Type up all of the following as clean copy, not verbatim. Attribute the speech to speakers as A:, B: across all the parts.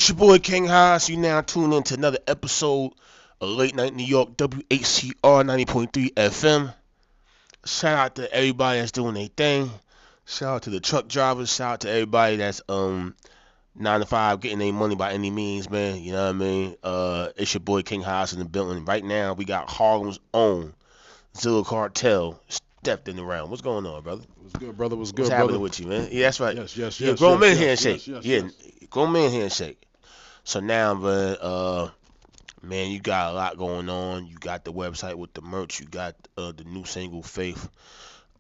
A: It's your boy King Haas. You now tune in to another episode of Late Night New York, WHCR 90.3 FM. Shout out to everybody that's doing their thing. Shout out to the truck drivers. Shout out to everybody that's 9 to 5 getting their money by any means, man. You know what I mean? It's your boy King Haas in the building. Right now we got Harlem's own Zilla Cartel stepped in the round. What's going on, brother?
B: What's good, brother? What's
A: What's
B: good,
A: happening
B: brother?
A: with you, man? Yeah, that's right.
B: Yes.
A: Grown man
B: yes,
A: handshake.
B: yes.
A: Grown man handshake. So now, man, you got a lot going on. You got the website with the merch. You got the new single, Faith.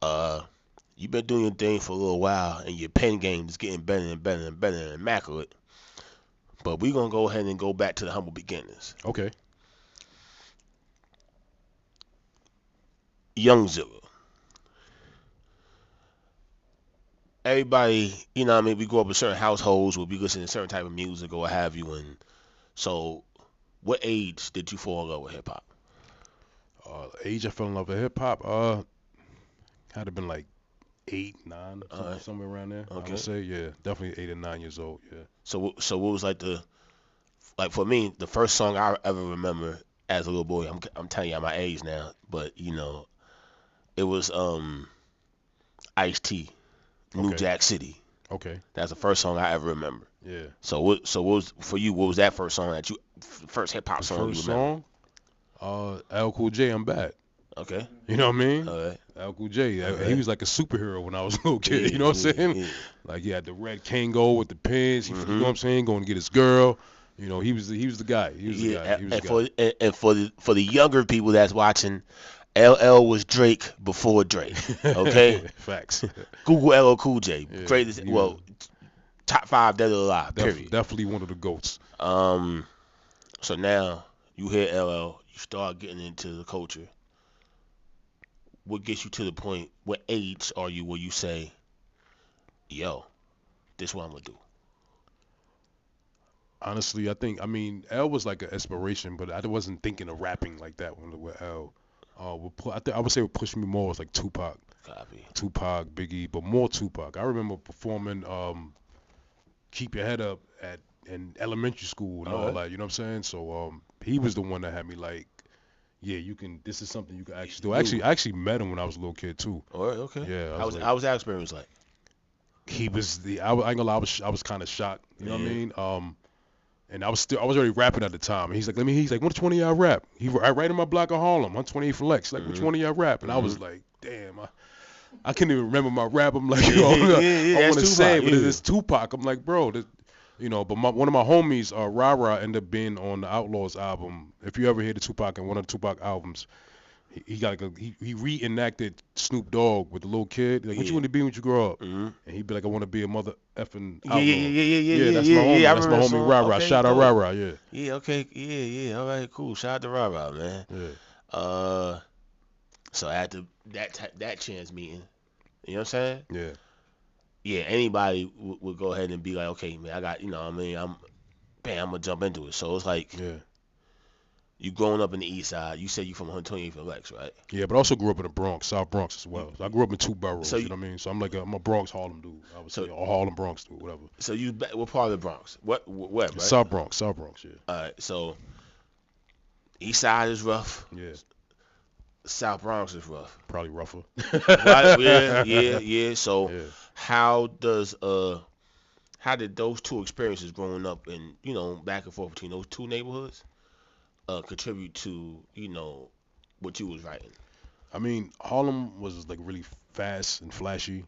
A: You've been doing your thing for a little while, and your pen game is getting better and better and better and immaculate. But we're going to go ahead and go back to the humble beginnings.
B: Okay.
A: Young Zilla. Everybody, you know what I mean, we grew up in certain households where we listen to certain type of music or what have you. And so what age did you fall in love with hip-hop?
B: Age I fell in love with hip-hop, had to been like 8, 9, somewhere around there.
A: Okay.
B: I would say, yeah, definitely 8 or 9 years old, yeah.
A: So what was like for me, the first song I ever remember as a little boy, I'm telling you my age now, but, you know, it was Ice-T. New Jack City.
B: Okay.
A: That's the first song I ever remember.
B: Yeah.
A: So what was for you? What was that first song first hip hop song you remember?
B: L Cool J, I'm Bad.
A: Okay.
B: You know what I mean?
A: All right.
B: L Cool J.
A: Right.
B: He was like a superhero when I was a little kid. You know what I'm saying?
A: Yeah.
B: Like he had the red Kango with the pins. You know what I'm saying? Going to get his girl. You know, he was the guy. He was the guy.
A: For the younger people that's watching, LL was Drake before Drake. Okay.
B: Facts.
A: Google LL Cool J.
B: Yeah,
A: Greatest. Top 5 dead or alive. Period.
B: Definitely one of the goats.
A: So now you hear LL, you start getting into the culture. What gets you to the point? What age are you where you say, "Yo, this is what I'm gonna do"?
B: Honestly, I mean, L was like an inspiration, but I wasn't thinking of rapping like that with L. I would say what pushed me more was like Tupac.
A: Copy.
B: Tupac, Biggie, but more Tupac. I remember performing Keep Your Head Up in elementary school and all that, you know what I'm saying? So he was the one that had me like, yeah, this is something you can actually do. I actually met him when I was a little kid too.
A: All right, okay.
B: Yeah.
A: How was that experience like?
B: He was I ain't gonna lie, I was kind of shocked, you know what I mean? And I was already rapping at the time. And he's like, which one of y'all rap? I right in my block of Harlem, 128 for Lex. Like, which one of y'all rap? And I was like, damn, I can't even remember my rap. I'm like, I want to say it, but it's Tupac. I'm like, bro, you know. But one of my homies, Rara, ended up being on the Outlaws album. If you ever hear the Tupac and one of the Tupac albums, he got like he reenacted Snoop Dogg with the little kid. Like, what you want to be when you grow up? And he'd be like, I want to be a mother effing outlaw. Yeah, that's my homie. That's my homie Rara.
A: Okay,
B: Shout out Rara. Yeah.
A: Yeah. Okay. Yeah. All right. Cool. Shout out to Rara, man.
B: Yeah.
A: So after that chance meeting, you know what I'm saying?
B: Yeah.
A: Yeah. Anybody would go ahead and be like, okay, man, I got, you know what I mean, I'm gonna jump into it. So it's like,
B: Yeah.
A: you growing up in the East Side. You said you from 128 for Lex, right?
B: Yeah, but I also grew up in the Bronx, South Bronx as well. So I grew up in 2 boroughs.
A: So
B: you know what I mean? So I'm a Bronx Harlem dude. I would say, or Harlem Bronx dude, whatever.
A: So what part of the Bronx? What right?
B: South Bronx, yeah.
A: All right. So East Side is rough.
B: Yeah.
A: South Bronx is rough.
B: Probably rougher.
A: Right? Yeah. So
B: Yeah.
A: how did those two experiences growing up and, you know, back and forth between those two neighborhoods contribute to, you know, what you was writing?
B: I mean, Harlem was like really fast and flashy,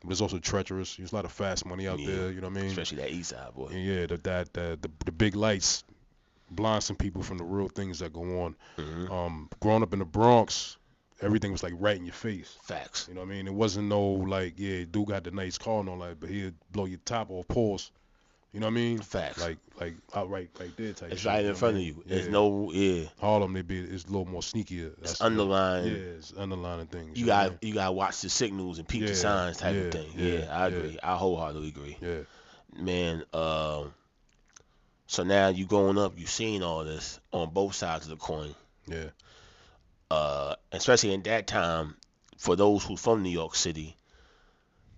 B: but it's also treacherous. There's a lot of fast money out there, you know what I mean?
A: Especially that East Side, boy.
B: And yeah, the big lights blind some people from the real things that go on. Growing up in the Bronx, everything was like right in your face.
A: Facts.
B: You know what I mean? It wasn't no like, yeah, dude got the nice car and all that, but he'd blow your top off, pause. You know what I mean?
A: Facts.
B: Like outright right there type.
A: It's
B: shit,
A: right
B: you know
A: in front
B: what I
A: of
B: mean?
A: you. There's no
B: Harlem, it's a little more sneakier.
A: It's underlying.
B: Yeah, it's underlining things.
A: You gotta watch the signals and peep the signs type of thing. Yeah, I agree.
B: Yeah.
A: I wholeheartedly agree.
B: Yeah.
A: Man, so now you growing up, you seen all this on both sides of the coin.
B: Yeah.
A: Especially in that time, for those who from New York City,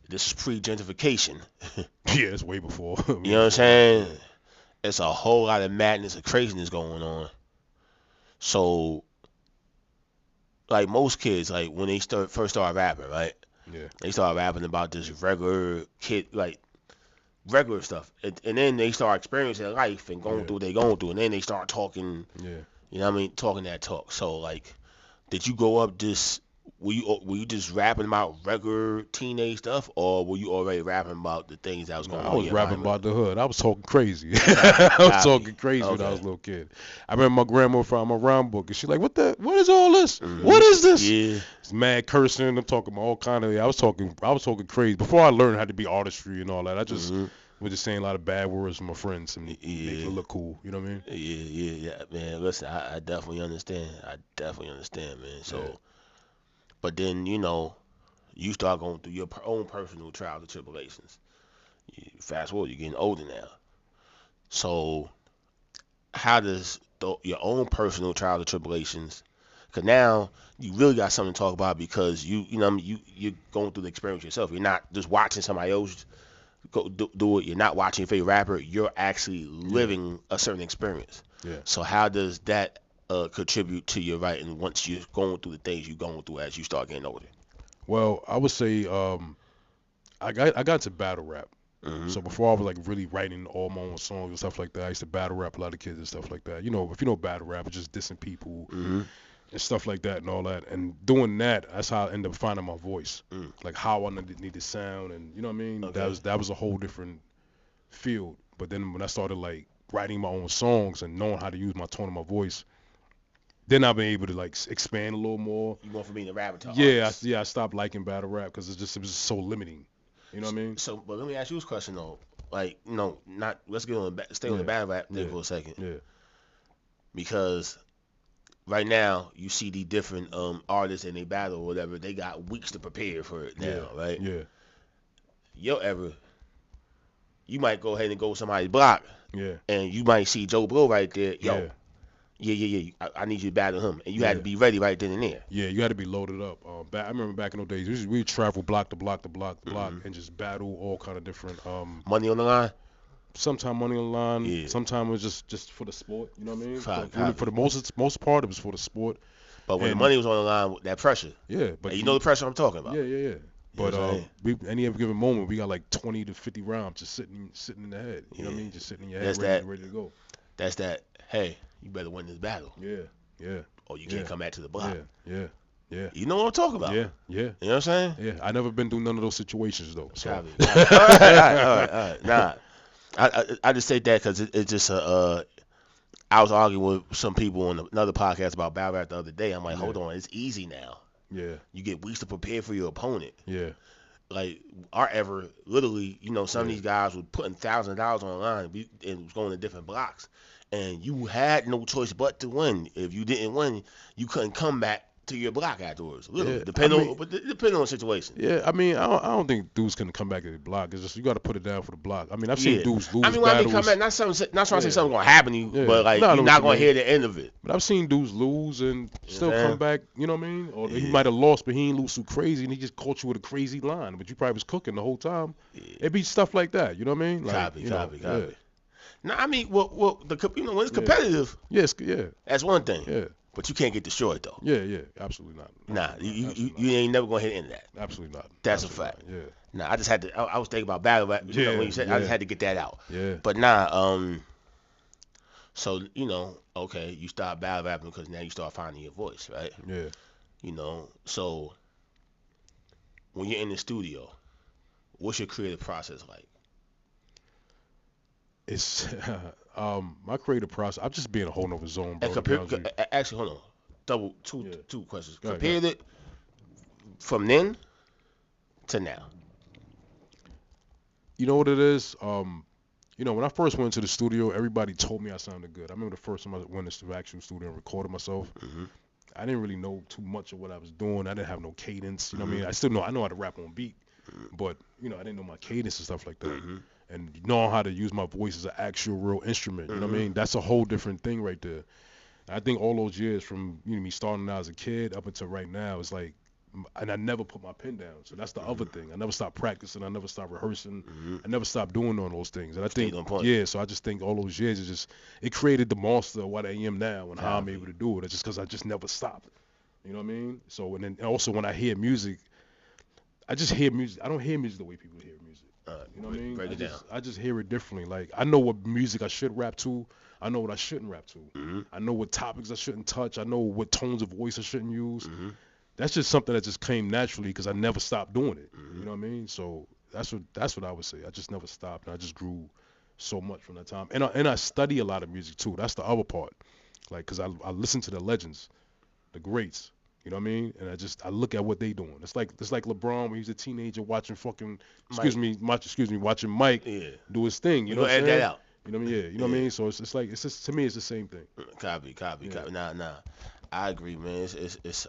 A: this is pre-gentrification.
B: Yeah, it's way before.
A: You know what I'm saying? it's a whole lot of madness and craziness going on. So like most kids, like when they first start rapping, right?
B: Yeah.
A: They start rapping about this regular kid, like regular stuff, and then they start experiencing life and going
B: Yeah.
A: through what they going through, and then they start talking.
B: Yeah.
A: You know what I mean? Talking that talk. So like, did you grow up just were you just rapping about regular teenage stuff, or were you already rapping about the things that was
B: No,
A: going
B: I
A: on in
B: was
A: your
B: rapping
A: environment?
B: about the hood. I was talking crazy.
A: Copy,
B: I was
A: copy.
B: talking crazy when I was
A: Okay.
B: a little kid. I remember my grandma found my rhyme book, and she's like, What is all this? What
A: Mhm.
B: is this?"
A: Yeah.
B: It's mad cursing. I'm talking about all kind of. I was talking crazy before I learned how to be artistry and all that. I just
A: Mhm.
B: was just saying a lot of bad words to my friends and making
A: Yeah.
B: it look cool. You know what I mean?
A: Yeah, man. Listen, I definitely understand. I definitely understand, man.
B: Yeah.
A: So, but then you start going through your own personal trials and tribulations. Fast forward, you're getting older now. So, how does your own personal trials and tribulations? Because now you really got something to talk about because you know what I mean, you're going through the experience yourself. You're not just watching somebody else go do it. You're not watching your favorite rapper. You're actually
B: Yeah.
A: living a certain experience.
B: Yeah.
A: So how does that contribute to your writing once you're going through the things you're going through as you start getting older?
B: Well, I would say I got to battle rap.
A: Mhm.
B: So before I was like really writing all my own songs and stuff like that, I used to battle rap a lot of kids and stuff like that. You know, if you know battle rap, it's just dissing people
A: Mhm.
B: and stuff like that and all that. And doing that, that's how I ended up finding my voice,
A: Mm.
B: like how I need to sound, and you know what I mean. That
A: Okay.
B: was a whole different field. But then when I started like writing my own songs and knowing how to use my tone of my voice, then I've been able to like expand a little more.
A: You going from being a rapper to
B: Yeah,
A: artist.
B: I stopped liking battle rap because it was just so limiting. You know what I mean?
A: So, but let me ask you this question though. Like, not let's get on stay on the
B: Yeah,
A: battle rap thing
B: yeah,
A: for a second
B: yeah,
A: because right now you see the different artists and they battle or whatever. They got weeks to prepare for it
B: yeah,
A: now, right?
B: yeah,
A: Your era, you might go ahead and go with somebody's block,
B: yeah,
A: and you might see Joe Blow right there. Yo,
B: yeah,
A: yeah. I need you to battle him, and you had to
B: yeah.
A: be ready right then and there.
B: Yeah, you had to be loaded up. I remember back in those days, we would travel block to block to block to block
A: Hmm.
B: and just battle all kind of different.
A: Money on the line.
B: Sometime money on the line.
A: Yeah,
B: Sometime it was just for the sport. You know what I mean? For really for
A: copy.
B: the most part, it was for the sport.
A: But when the
B: And
A: money was on the line, that pressure,
B: yeah,
A: and
B: but
A: you know the pressure I'm talking
B: yeah,
A: about.
B: yeah, yeah.
A: You know
B: But
A: what I'm saying?
B: we any ever given moment, we got like 20 to 50 rounds just sitting in the head. You know what I
A: Yeah,
B: mean? Just sitting in your head,
A: that's that.
B: ready to go.
A: That's that. Hey, you better win this battle,
B: Yeah, yeah,
A: or you can't
B: yeah,
A: come back to the block.
B: yeah, yeah, yeah,
A: You know what I'm talking about.
B: yeah, yeah.
A: You know what I'm saying?
B: Yeah, I never been through none of those situations though. So
A: Copy. All right. Nah, I just say that because it's just I was arguing with some people on another podcast about battle rap the other day. I'm like,
B: yeah,
A: hold on, it's easy now.
B: yeah,
A: You get weeks to prepare for your opponent.
B: yeah,
A: Like our ever, literally, some of
B: yeah,
A: these guys were putting $1,000 on the line and was going to different blocks, and you had no choice but to win. If you didn't win, you couldn't come back to your block afterwards. Literally,
B: yeah. I mean,
A: depending on the situation.
B: yeah. I mean, I don't think dudes can come back to the block. It's just you got to put it down for the block. I mean, I've seen
A: Yeah,
B: dudes
A: I
B: lose
A: mean when I mean come
B: battles.
A: back, not trying to say
B: Yeah,
A: something's gonna happen to you,
B: yeah.
A: but like
B: No, I
A: you're
B: know what
A: not
B: you
A: gonna
B: mean.
A: hear the end of it.
B: But I've seen dudes lose and
A: You know what
B: still
A: I'm
B: come
A: saying?
B: back. You know what I mean? Or he
A: Yeah,
B: might have lost, but he ain't lose too crazy, and he just caught you with a crazy line, but you probably was cooking the whole time.
A: yeah.
B: It'd be stuff like that. You know what I mean? Like, yeah,
A: Copy. Now I mean, when it's
B: yeah,
A: competitive,
B: yes, yeah,
A: that's one thing,
B: yeah,
A: but you can't get destroyed though.
B: yeah, yeah. Absolutely not.
A: Nah,
B: Absolutely not.
A: you
B: Absolutely not.
A: ain't never gonna hit into that.
B: Absolutely not.
A: That's a
B: Absolutely
A: fact.
B: not. Yeah.
A: Nah, I just had to. I was thinking about battle rap.
B: Yeah,
A: When you said, I just
B: yeah,
A: had to get that out.
B: yeah,
A: But nah, so okay, you start battle rapping because now you start finding your voice, right?
B: yeah.
A: So when you're in the studio, what's your creative process like?
B: It's my creative process. I'm just being a whole nother zone,
A: And
B: bro. To be honest with
A: actually, hold on, double two
B: you. Yeah.
A: two questions.
B: Go ahead, go ahead.
A: Compared it from then to now.
B: You know what it is? When I first went to the studio, everybody told me I sounded good. I remember the first time I went to the actual studio and recorded myself.
A: Mhm.
B: I didn't really know too much of what I was doing. I didn't have no cadence. You know what I
A: Mhm.
B: mean? I know how to rap on beat, but I didn't know my cadence and stuff like that.
A: Mhm.
B: And knowing how to use my voice as an actual real instrument. You know what I
A: Mhm.
B: mean? That's a whole different thing right there. I think all those years from me starting out as a kid up until right now, it's like and I never put my pen down. So that's the other thing. I never stopped practicing. I never stopped rehearsing.
A: Mm-hmm.
B: I never stopped doing all those things. And I think,
A: Stayed on point.
B: yeah. So I just think all those years it created the monster of what I am now and how I'm
A: Copy.
B: able to do it. It's just because I just never stopped. You know what I mean? So and then also when I hear music, I just hear music. I don't hear music the way people hear music. You know what I mean?
A: Break it down.
B: I just hear it differently. Like I know what music I should rap to. I know what I shouldn't rap to.
A: Mm-hmm.
B: I know what topics I shouldn't touch. I know what tones of voice I shouldn't use.
A: Mm-hmm.
B: That's just something that just came naturally because I never stopped doing it.
A: Mm-hmm.
B: You know what I mean? So that's what I would say. I just never stopped, and I just grew so much from that time. And I study a lot of music too. That's the other part. Like, cause I listen to the legends, the greats. You know what I mean? And I look at what they doing. It's like LeBron when he was a teenager watching fucking watching Mike
A: Yeah.
B: do his thing. You
A: You
B: know
A: know,
B: what I'm
A: edit
B: saying?
A: that out.
B: You know what I mean? Yeah. You know what I mean? So it's like it's just to me it's the same thing.
A: Copy.
B: Yeah.
A: Nah. I agree, man. It's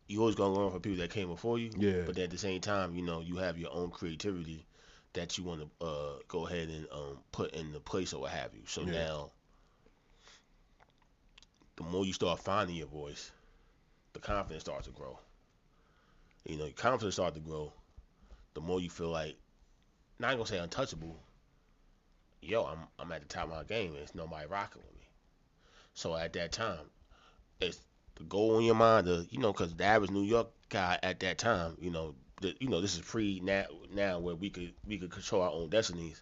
A: you always gonna learn from people that came before you.
B: Yeah.
A: But at the same time, you know, you have your own creativity that you want to go ahead and put in the place or what have you. So
B: Yeah.
A: now, the more you start finding your voice, the confidence starts to grow. You know, your confidence starts to grow. The more you feel like, not gonna say untouchable. Yo, I'm at the top of my game, and it's nobody rocking with me. So at that time, it's the goal in your mind to, you know, because the average New York guy at that time, this is pre now where we could control our own destinies.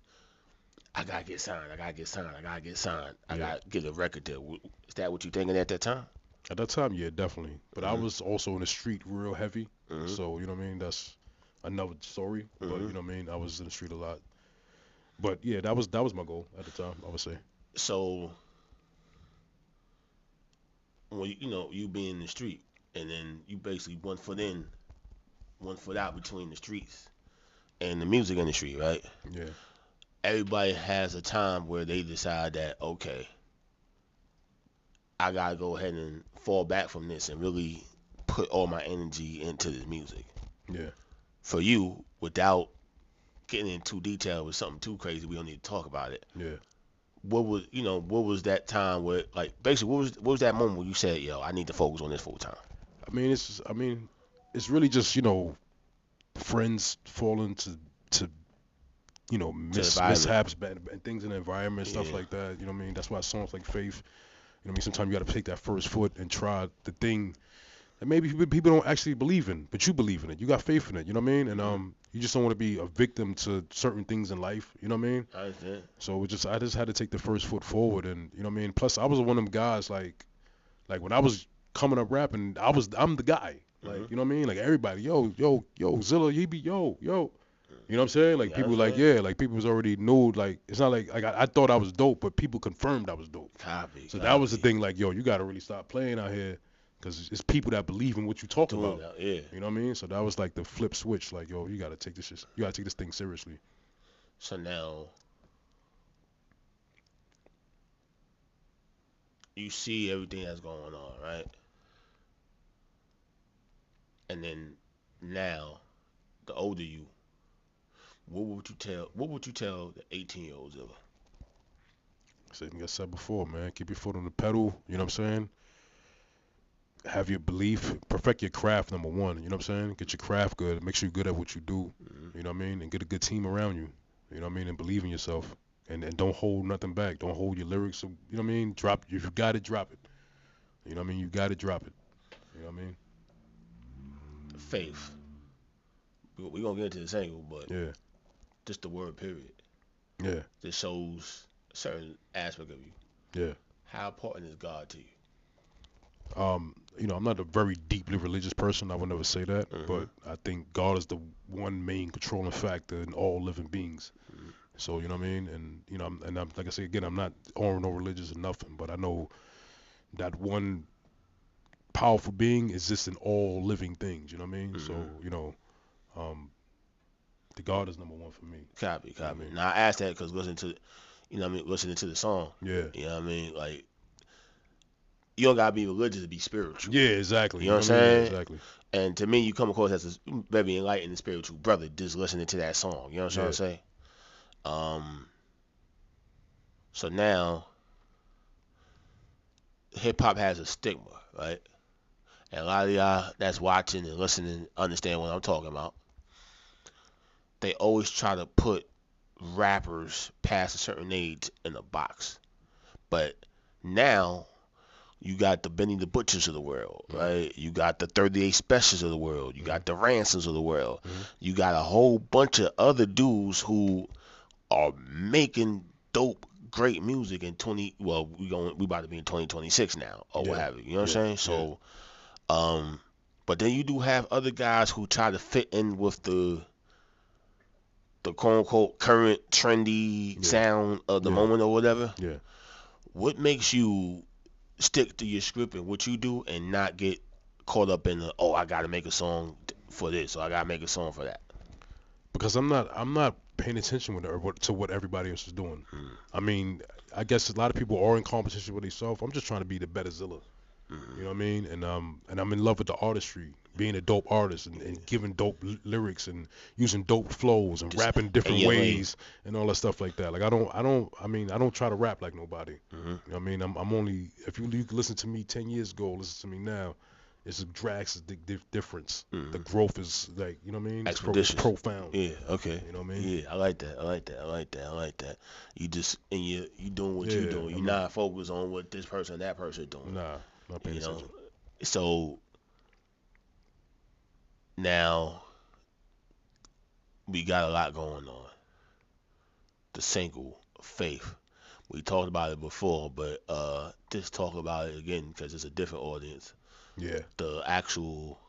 A: I gotta get signed. I gotta get signed. I gotta get signed. I
B: Yeah.
A: gotta get a record deal. Is that what you thinking at that time?
B: At that time, yeah, definitely. But I
A: Mhm.
B: was also in the street real heavy.
A: Mhm.
B: So, you know what I mean? That's another story. But
A: Mhm.
B: you know what I mean? I was in the street a lot. But yeah, that was my goal at the time, I would say.
A: So when you being in the street, and then you basically 1 foot in, 1 foot out between the streets and the music industry, right?
B: Yeah.
A: Everybody has a time where they decide that, okay, I gotta go ahead and fall back from this and really put all my energy into this music.
B: Yeah.
A: For you, without getting into detail with something too crazy, we don't need to talk about it.
B: Yeah.
A: What was that time where, like, basically what was that moment where you said, yo, I need to focus on this full time?
B: It's really just, friends falling to
A: To the environment.
B: mishaps and things in the environment, stuff
A: Yeah.
B: like that. You know what I mean? That's why songs like Faith, you know what I mean? Sometimes you got to take that first foot and try the thing that maybe people don't actually believe in, but you believe in it. You got faith in it. You know what I mean? And you just don't want to be a victim to certain things in life. You know what I mean?
A: I understand.
B: So I just had to take the first foot forward, and you know what I mean. Plus, I was one of them guys like when I was coming up rapping, I'm the guy. Like
A: Mhm.
B: you know what I mean? Like everybody, yo, Zilla, he be yo. You know what I'm saying? Like
A: Yeah, I
B: people like
A: understand.
B: like people was already knew. Like it's not like I thought I was dope, but people confirmed I was dope.
A: Copy.
B: So that was the thing. Like yo, you got to really stop playing out here. Because it's people that believe in what you talk
A: Doing
B: about.
A: that, yeah.
B: You know what I mean? So that was like the flip switch. Like, yo, you gotta take this thing seriously.
A: So now you see everything that's going on, right? And then now, the older you, what would you tell the 18-year-old Zilla?
B: Same thing I said before, man. Keep your foot on the pedal. You know what I'm saying? Have your belief. Perfect your craft, number one. You know what I'm saying? Get your craft good. Make sure you're good at what you do.
A: Mm-hmm.
B: You know what I mean? And get a good team around you. You know what I mean? And believe in yourself. And don't hold nothing back. Don't hold your lyrics. You know what I mean? Drop. If you got it, drop it. You know what I mean? You got to drop it. You know what I mean?
A: Faith. We're gonna get into this angle, but
B: Yeah.
A: just the word period.
B: Yeah.
A: This shows a certain aspect of you.
B: Yeah.
A: How important is God to you?
B: I'm not a very deeply religious person. I would never say that,
A: Mhm.
B: but I think God is the one main controlling factor in all living beings.
A: Mhm.
B: So you know what I mean, and I'm like I say again, I'm not or no religious or nothing, but I know that one powerful being exists in all living things. You know what I mean? So
A: Mhm.
B: um, the God is number one for me.
A: Copy.
B: You know what I mean?
A: Now I asked that because listening to the song.
B: Yeah.
A: You know what I mean? Like, you don't gotta be religious to be spiritual.
B: Yeah, exactly.
A: You know what I'm
B: I mean? Yeah,
A: saying?
B: exactly.
A: And to me, you come across as a very enlightened and spiritual brother just listening to that song. You know what I'm trying
B: Yeah.
A: to say? Um, so now hip hop has a stigma, right? And a lot of y'all that's watching and listening understand what I'm talking about. They always try to put rappers past a certain age in a box. But now you got the Benny the Butchers of the world, right? You got the 38 Specials of the world. You got the Ransoms of the world. You got a whole bunch of other dudes who are making dope, great music in 20. Well, we about to be in 2026 now, or what have you. You know what I'm saying? So, but then you do have other guys who try to fit in with the quote unquote current trendy sound of the moment or whatever.
B: Yeah.
A: What makes you stick to your script and what you do and not get caught up in the, oh, I gotta make a song for this or I gotta make a song for that?
B: Because I'm not paying attention to what everybody else is doing. I mean, I guess a lot of people are in competition with themselves. I'm just trying to be the better Zilla. You know what I mean? And I'm in love with the artistry, being a dope artist and giving dope lyrics and using dope flows and
A: Just
B: rapping different
A: in your
B: ways and all that stuff like that. Like I don't try to rap like nobody. You know what I mean? I'm only, if you listen to me 10 years ago, listen to me now, it's a drastic difference. The growth is like, you know what I mean? It's
A: Expeditious.
B: profound.
A: Yeah, okay.
B: You know what I mean?
A: Yeah, I like that. You just, and you doing what you doing. You're not focused on what this person, that person doing.
B: Nah, not paying attention.
A: So now we got a lot going on. The single, Faith. We talked about it before, but just talk about it again because it's a different audience.
B: Yeah.
A: The actual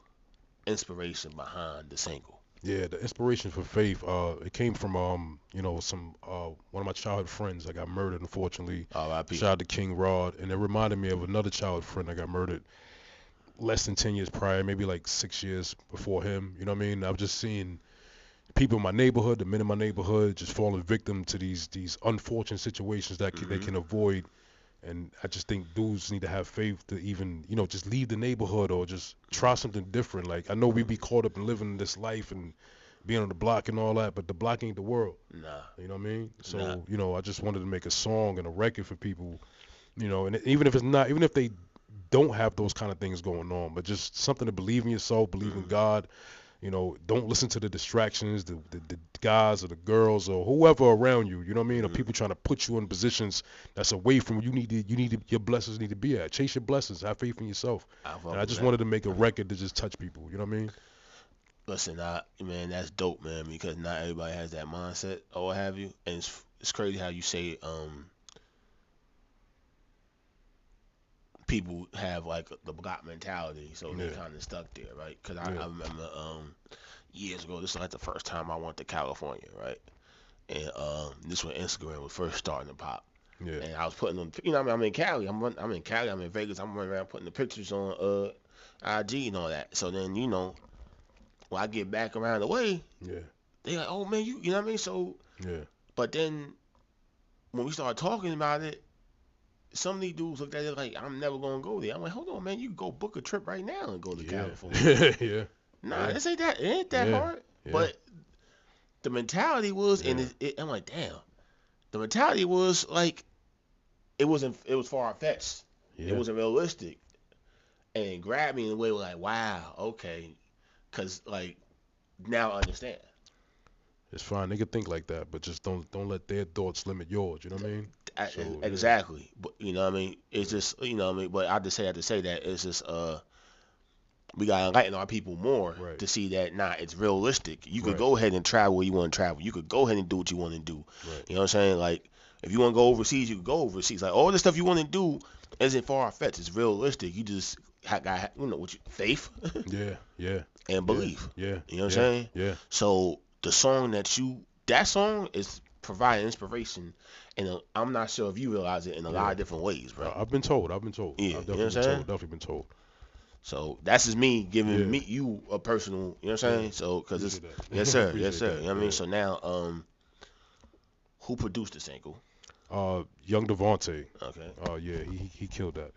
A: inspiration behind the single.
B: Yeah, the inspiration for Faith, it came from some one of my childhood friends that got murdered, unfortunately.
A: R.I.P.
B: Shout out to King Rod, and it reminded me of another childhood friend that got murdered less than 10 years prior, maybe like 6 years before him. You know what I mean? I've just seen people in my neighborhood, the men in my neighborhood, just falling victim to these unfortunate situations that they can avoid. And I just think dudes need to have faith to even, just leave the neighborhood or just try something different. Like, I know we be caught up in living this life and being on the block and all that, but the block ain't the world.
A: Nah.
B: You know what I mean? So,
A: Nah.
B: I just wanted to make a song and a record for people, and even if they don't have those kind of things going on, but just something to believe in yourself, believe in God. Don't listen to the distractions, the guys or the girls or whoever around you. You know what I mean? Or people trying to put you in positions that's away from where your blessings need to be at. Chase your blessings. Have faith in yourself. And I just wanted to make a record to just touch people. You know what I mean?
A: Listen, man, that's dope, man. Because not everybody has that mindset or what have you. And it's crazy how you say people have like the block mentality, so they're kind of stuck there, right? Because I remember years ago, this was like the first time I went to California, right? And this when Instagram was first starting to pop.
B: Yeah.
A: And I was putting them, I'm in Cali, I'm in Cali, I'm in Vegas, I'm running around putting the pictures on IG and all that. So then when I get back around the way, they like, oh man, you know what I mean? So but then when we started talking about it, some of these dudes looked at it like, I'm never gonna go there. I'm like, hold on, man, you can go book a trip right now and go to California. Nah, this ain't that. It ain't that hard. But the mentality was, and I'm like, damn. The mentality was like, it was far fetched. It wasn't realistic, and it grabbed me in a way like, wow, okay, cause like now I understand.
B: It's fine. They can think like that, but just don't let their thoughts limit yours. You know what I mean?
A: Exactly. But you know what I mean? It's just, you know what I mean? But I just have to say that it's just we gotta enlighten our people more to see that it's realistic. You could go ahead and travel where you want to travel. You could go ahead and do what you want to do. You know what I'm saying? Like if you want to go overseas, you can go overseas. Like all the stuff you want to do isn't far fetched. It's realistic. You just got faith. And belief. You know what I'm saying? So the song that song is providing inspiration, and I'm not sure if you realize it in a lot of different ways, bro.
B: I've been told. Yeah,
A: I've
B: definitely been told.
A: So that's just me giving you a personal, you know what I'm saying? So because it's yes sir. You know what I mean? So now, who produced the single?
B: Young Devontae.
A: Okay.
B: He killed that.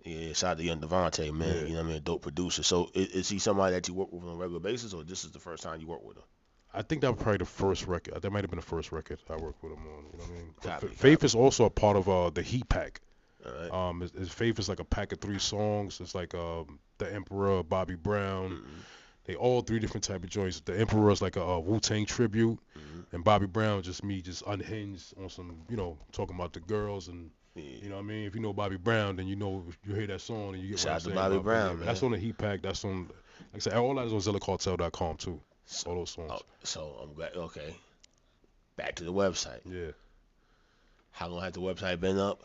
A: Yeah, shout out to Young Devontae, man. You know what I mean? A dope producer. So is he somebody that you work with on a regular basis, or this is the first time you work with him?
B: I think that was probably the first record. That might have been the first record I worked with him on. You know what I mean?
A: Copy.
B: Faith is also a part of the Heat Pack.
A: All right.
B: His Faith is like a pack of 3 songs. It's like The Emperor, Bobby Brown.
A: Mm-hmm.
B: They all 3 different type of joints. The Emperor is like a Wu-Tang tribute,
A: Mm-hmm.
B: and Bobby Brown just me just unhinged on some, talking about the girls and.
A: Yeah.
B: You know what I mean? If you know Bobby Brown, then you know you hear that song and you get what
A: Shout
B: I'm
A: out to
B: saying
A: Bobby
B: about. But yeah,
A: Brown,
B: but that's
A: man.
B: on the Heat Pack. That's on, like I said, all that is on ZillaCartel.com too.
A: So,
B: All those songs.
A: so I'm glad. Okay. Back to the website.
B: Yeah.
A: How long has the website been up?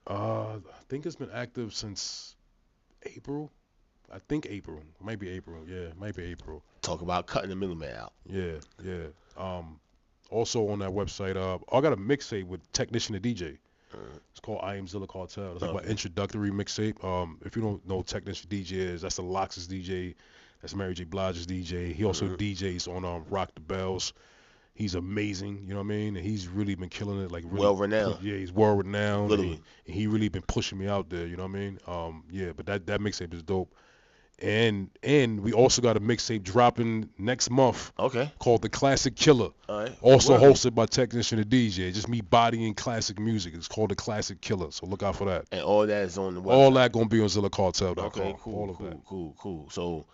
B: I think it's been active since April. I think April. Might be April. Yeah, might be April.
A: Talk about cutting the middleman out.
B: Yeah, yeah. Also on that website, I got a mixtape with Technician the DJ.
A: Mm.
B: It's called I Am Zilla Cartel. It's like my
A: Okay.
B: introductory mixtape. If you don't know Technician DJ is, that's the Lox's DJ. That's Mary J. Blige's DJ. He also
A: Mhm.
B: DJs on Rock the Bells. He's amazing, you know what I mean? And he's really been killing it, like really.
A: Well renowned.
B: Yeah, he's well renowned.
A: Literally.
B: And he really been pushing me out there, you know what I mean? Yeah, but that mixtape is dope. And we also got a mixtape dropping next month
A: Okay.
B: called The Classic Killer.
A: All right.
B: Also
A: Well,
B: hosted by Technician the DJ. Just me bodying classic music. It's called The Classic Killer. So look out for that.
A: and all that is on the website.
B: All that gonna be on ZillaCartel.com.
A: Okay.
B: All
A: Cool.
B: of that.
A: Cool. So,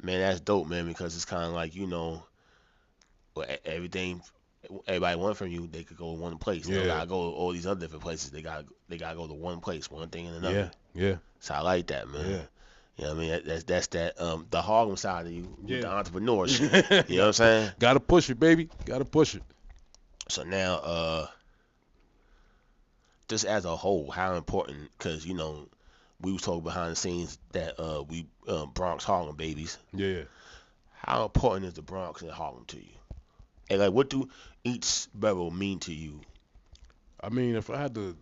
A: man, that's dope, man, because it's kind of like everything everybody want from you, they could go to one place. They don't
B: Yeah.
A: gotta go to all these other different places. They gotta go to one place, one thing and another.
B: Yeah.
A: So I like that, man.
B: Yeah.
A: You know what I mean? That's that the Harlem side of you,
B: Yeah.
A: with the entrepreneurship. You know what I'm saying?
B: Gotta push it, baby. Gotta push it.
A: So now, just as a whole, how important? Because we was talking behind the scenes that we Bronx Harlem babies.
B: Yeah.
A: How important is the Bronx and Harlem to you? And like, what do each borough mean to you?
B: I mean, if I had to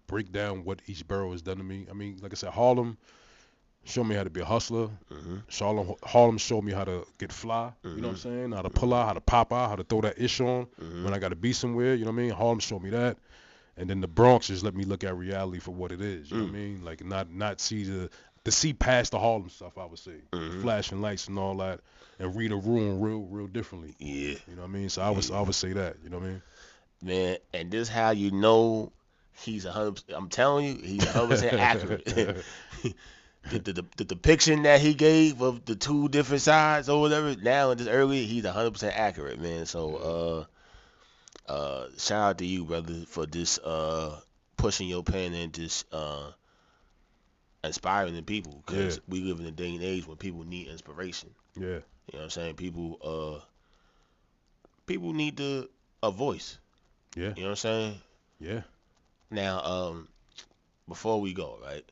B: break down what each borough has done to me, I mean, like I said, Harlem showed me how to be a hustler.
A: Mm-hmm.
B: Harlem showed me how to get fly.
A: Mm-hmm.
B: You know what I'm saying? How to pull out, how to pop out, how to throw that ish on
A: Mm-hmm.
B: when I got to be somewhere. You know what I mean? Harlem showed me that. And then the Bronx just let me look at reality for what it is. You know what I mean? Like not see to see past the Harlem stuff. I would say
A: Mm-hmm.
B: flashing lights and all that, and read a room real differently.
A: Yeah,
B: You know what I mean? So I would say that. You know what I mean?
A: man. And this how you know he's 100%. I'm telling you, he's 100% accurate. the depiction that he gave of the two different sides or whatever now and just earlier, he's 100% accurate, man. So shout out to you, brother, for this pushing your pen and just inspiring the people, because we live in a day and age when people need inspiration.
B: Yeah.
A: You know what I'm saying? People need a voice.
B: Yeah.
A: You know what I'm saying?
B: Yeah.
A: Now, before we go, right?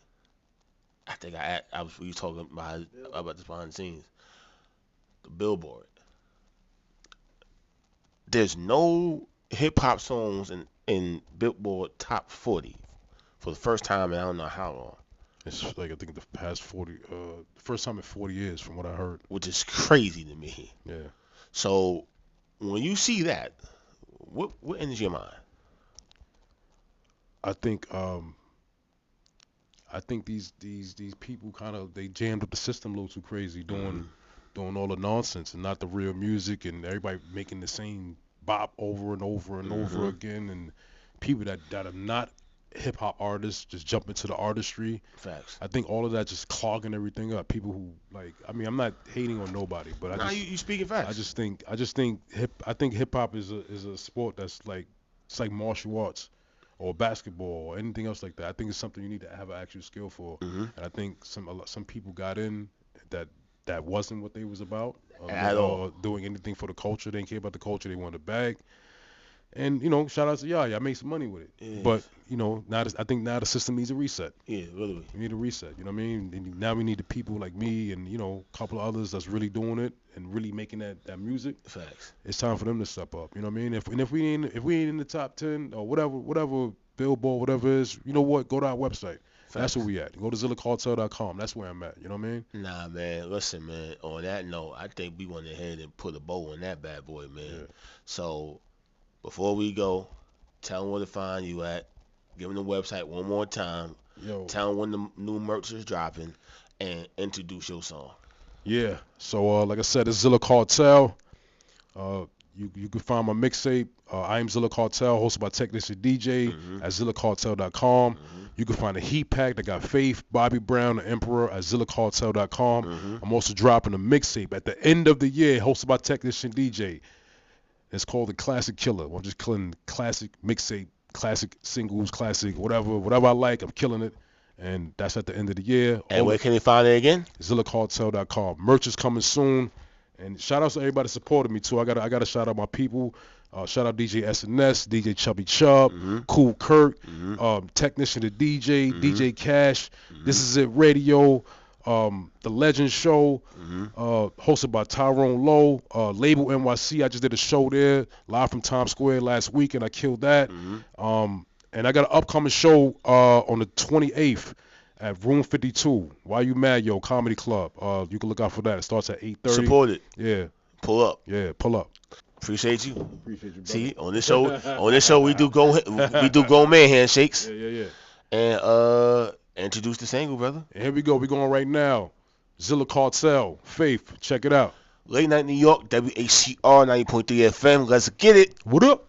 A: I think we was talking about this behind the scenes. The Billboard. There's no hip hop songs in Billboard Top 40 for the first time in I don't know how long.
B: It's like I think the past 40, first time in 40 years, from what I heard.
A: Which is crazy to me.
B: Yeah.
A: So when you see that, what enters your mind?
B: I think these people kind of they jammed up the system a little too crazy, doing all the nonsense and not the real music, and everybody making the same bop over and over and over again, and people that are not hip hop artists just jump into the artistry.
A: Facts.
B: I think all of that just clogging everything up. People who I'm not hating on nobody, but
A: You speaking facts.
B: I just think hip hop is a sport that's like, it's like martial arts or basketball or anything else like that. I think it's something you need to have an actual skill for. And I think some people got in that wasn't what they was about,
A: At all.
B: or doing anything for the culture. They didn't care about the culture. They wanted a bag. And shout out to y'all made some money with it.
A: Yeah.
B: But I think now the system needs a reset.
A: Yeah, literally.
B: We need a reset. You know what I mean? And now we need the people like me and a couple of others that's really doing it and really making that music.
A: Facts.
B: It's time for them to step up. You know what I mean? If we ain't in the top 10 or whatever Billboard, whatever it is, you know what? Go to our website. That's where we at. Go to ZillaCartel.com. That's where I'm at. You know what I mean?
A: Nah, man. Listen, man. On that note, I think we went ahead and put a bow on that bad boy, man.
B: Yeah.
A: So before we go, tell them where to find you at. Give them the website one more time.
B: Yo.
A: Tell them when the new merch is dropping, and introduce your song.
B: Yeah. So like I said, it's Zilla Cartel. You can find my mixtape, I Am Zilla Cartel, hosted by Technician DJ at ZillaCartel.com. You can find a heat pack that got Faith, Bobby Brown, the Emperor at ZillaCartel.com. I'm also dropping a mixtape at the end of the year, hosted by Technician DJ. It's called The Classic Killer. I'm just killing classic mixtape, classic singles, classic whatever I like. I'm killing it. And that's at the end of the year.
A: And where can they find it again?
B: ZillaCartel.com. Merch is coming soon. And shout out to everybody supporting me too. I gotta shout out my people. Shout out DJ SNS, DJ Chubby Chub, Cool Kurt, Technician the DJ, DJ Cash. This Is It Radio, The Legend Show, hosted by Tyrone Lowe, Label NYC. I just did a show there live from Times Square last week, and I killed that. And I got an upcoming show on the 28th. At Room 52, Why You Mad Yo Comedy Club. You can look out for that. It starts at 8:30.
A: Support it.
B: Yeah.
A: Pull up.
B: Yeah, pull up.
A: Appreciate you.
B: Appreciate you, brother.
A: See, on this show we do grown man handshakes.
B: Yeah.
A: And introduce the single, brother.
B: And here we go. We're going right now. Zilla Cartel, Faith. Check it out.
A: Late Night New York, WHCR 90.3 FM. Let's get it.
B: What up?